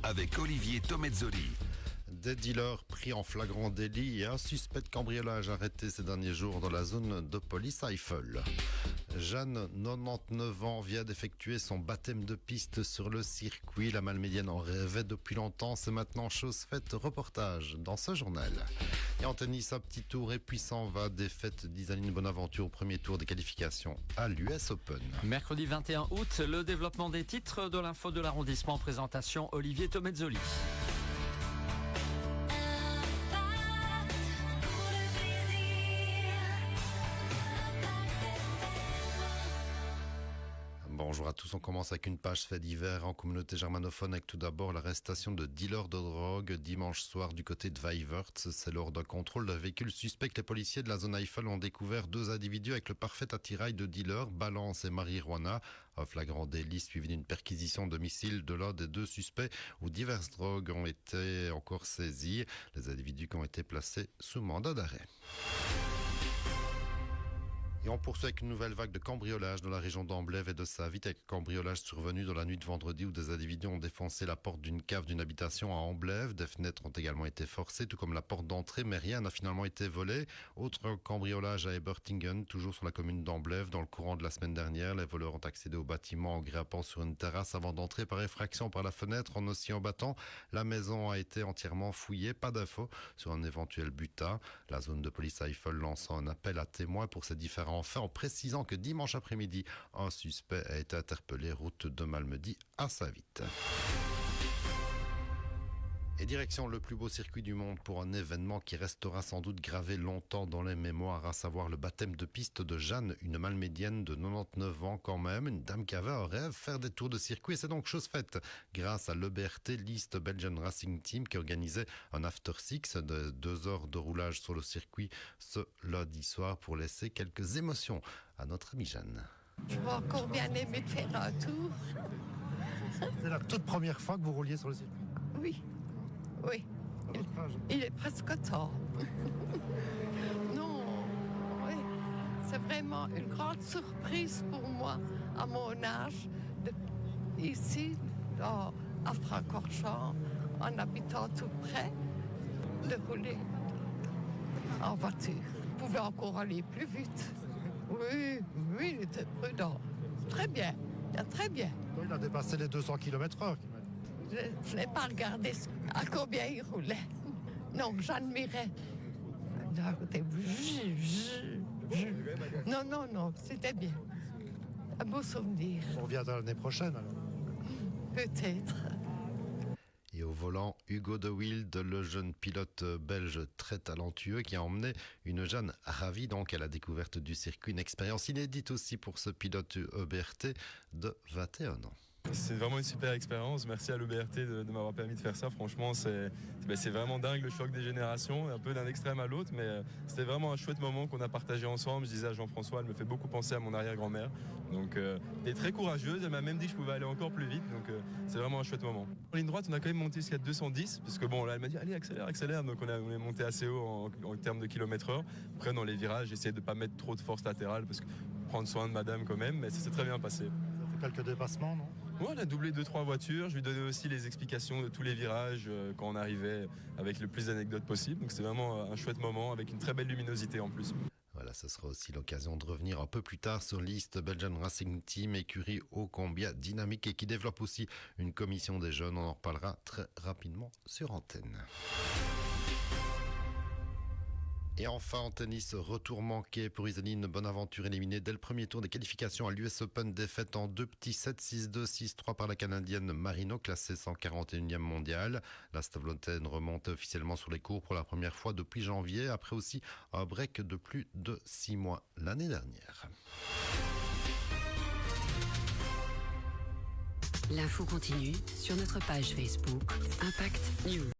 avec Olivier Tomezzoli. Des dealers pris en flagrant délit et un suspect de cambriolage arrêté ces derniers jours dans la zone de police à Eiffel. Jeanne, 99 ans, vient d'effectuer son baptême de piste sur le circuit. La Malmédienne en rêvait depuis longtemps. C'est maintenant chose faite. Reportage dans ce journal. Et en tennis, un petit tour et puissant va défaite d'Isaline Bonaventure au premier tour des qualifications à l'US Open. Mercredi 21 août, le développement des titres de l'info de l'arrondissement. Présentation Olivier Tomezzoli. Bonjour à tous, on commence avec une page fait divers en communauté germanophone avec tout d'abord l'arrestation de dealers de drogue dimanche soir du côté de Weiverts. C'est lors d'un contrôle d'un véhicule suspect que les policiers de la zone Eiffel ont découvert deux individus avec le parfait attirail de dealers, Balance et Marijuana. Un flagrant délit suivi d'une perquisition domicile de l'un des deux suspects où diverses drogues ont été encore saisies. Les individus qui ont été placés sous mandat d'arrêt. Et on poursuit avec une nouvelle vague de cambriolage dans la région d'Amblève et de Savite, avec cambriolage survenu dans la nuit de vendredi où des individus ont défoncé la porte d'une cave d'une habitation à Amblève. Des fenêtres ont également été forcées, tout comme la porte d'entrée, mais rien n'a finalement été volé. Autre cambriolage à Ebertingen, toujours sur la commune d'Amblève. Dans le courant de la semaine dernière, les voleurs ont accédé au bâtiment en grimpant sur une terrasse avant d'entrer par effraction par la fenêtre en oscillant battant. La maison a été entièrement fouillée, pas d'infos sur un éventuel butin. La zone de police à Eiffel lançant un appel à témoins pour ces différents faits en précisant que dimanche après-midi, un suspect a été interpellé route de Malmedy à Savite. Et direction le plus beau circuit du monde pour un événement qui restera sans doute gravé longtemps dans les mémoires, à savoir le baptême de piste de Jeanne, une Malmédienne de 99 ans quand même, une dame qui avait un rêve, faire des tours de circuit. Et c'est donc chose faite grâce à l'EBRT, List Belgian Racing Team, qui organisait un After Six de 2 heures de roulage sur le circuit ce lundi soir pour laisser quelques émotions à notre amie Jeanne. Je vais encore bien aimer de faire un tour. C'est la toute première fois que vous rouliez sur le circuit. Oui. Oui, il est presque temps. Non, oui, c'est vraiment une grande surprise pour moi, à mon âge, ici, à Francorchamps, en habitant tout près, de rouler en voiture. Je pouvais encore aller plus vite. Oui, il était prudent. Très bien, très bien. Il a dépassé les 200 km/h. Je n'ai pas regardé à combien il roulait. Non, j'admirais. Non, c'était bien. Un beau souvenir. On revient l'année prochaine alors. Peut-être. Et au volant, Hugo de Wild, le jeune pilote belge très talentueux qui a emmené une Jeanne ravie donc à la découverte du circuit. Une expérience inédite aussi pour ce pilote EBRT de 21 ans. C'est vraiment une super expérience. Merci à l'EBRT de m'avoir permis de faire ça. Franchement, c'est vraiment dingue le choc des générations, un peu d'un extrême à l'autre, mais c'était vraiment un chouette moment qu'on a partagé ensemble. Je disais à Jean-François, elle me fait beaucoup penser à mon arrière-grand-mère. Donc, elle est très courageuse. Elle m'a même dit que je pouvais aller encore plus vite. Donc, c'est vraiment un chouette moment. En ligne droite, on a quand même monté jusqu'à 210, parce que bon, là, elle m'a dit, allez, accélère. Donc, on est monté assez haut en termes de kilomètres/heure. Après, dans les virages, j'ai essayé de ne pas mettre trop de force latérale, parce que prendre soin de madame quand même, mais ça s'est très bien passé. Ça fait quelques dépassements, non? Ouais, on a doublé 2-3 voitures. Je lui donnais aussi les explications de tous les virages quand on arrivait avec le plus d'anecdotes possible. Donc c'est vraiment un chouette moment avec une très belle luminosité en plus. Voilà, ce sera aussi l'occasion de revenir un peu plus tard sur List Belgian Racing Team, écurie ô combien dynamique et qui développe aussi une commission des jeunes. On en reparlera très rapidement sur antenne. Et enfin, en tennis, retour manqué pour Isaline Bonaventure, éliminée dès le premier tour des qualifications à l'US Open, défaite en 2 petits 7, 6-2, 6-3 par la Canadienne Marino, classée 141e mondiale. La Stavlontaine remonte officiellement sur les cours pour la première fois depuis janvier, après aussi un break de plus de 6 mois l'année dernière. L'info continue sur notre page Facebook Impact News.